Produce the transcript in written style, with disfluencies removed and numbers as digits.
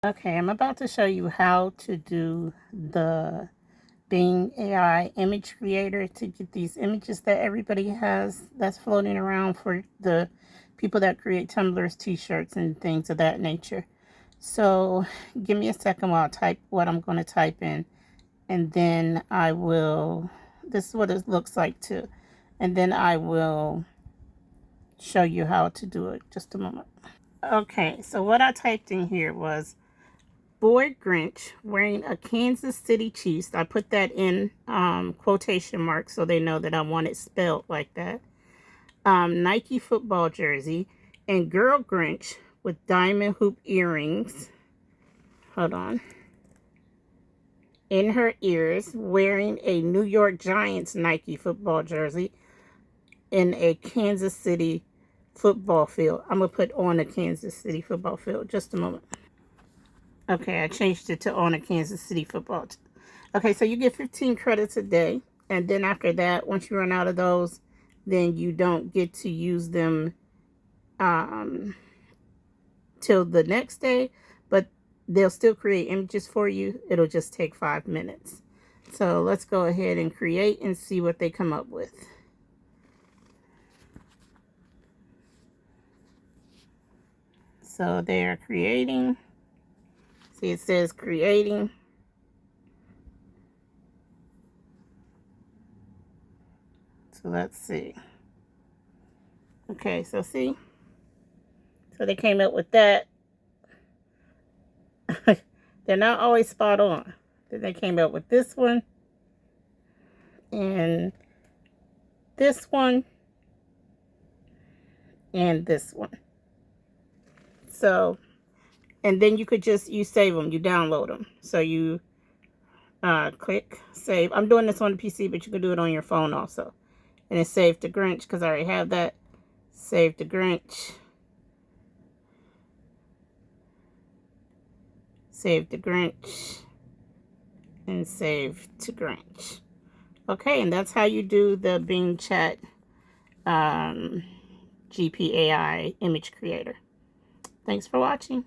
Okay, I'm about to show you how to do the Bing AI image creator to get these images that everybody has that's floating around for the people that create tumblers, t-shirts, and things of that nature. So give me a second while I type what I'm going to type in, and then I will, this is what it looks like too, and then I will show you how to do it. Just a moment. Okay, so what I typed in here was Boy Grinch wearing a Kansas City Chiefs. I put that in quotation marks so they know that I want it spelled like that. Nike football jersey. And Girl Grinch with diamond hoop earrings. Hold on. In her ears, wearing a New York Giants Nike football jersey in a Kansas City football field. I'm going to put on a Kansas City football field. Just a moment. Okay, I changed it to on a Kansas City football. Okay, so you get 15 credits a day. And then after that, once you run out of those, then you don't get to use them till the next day. But they'll still create images for you. It'll just take 5 minutes. So let's go ahead and create and see what they come up with. So they are creating. See, it says creating. So let's see. Okay, so see. So they came up with that. They're not always spot on. Then they came up with this one. And this one. And this one. So, and then you could just, you save them, you download them. So you click save. I'm doing this on the PC, but you can do it on your phone also. And it's saved to Grinch because I already have that. Save to Grinch. Save to Grinch. And save to Grinch. Okay, and that's how you do the Bing Chat GPAI image creator. Thanks for watching.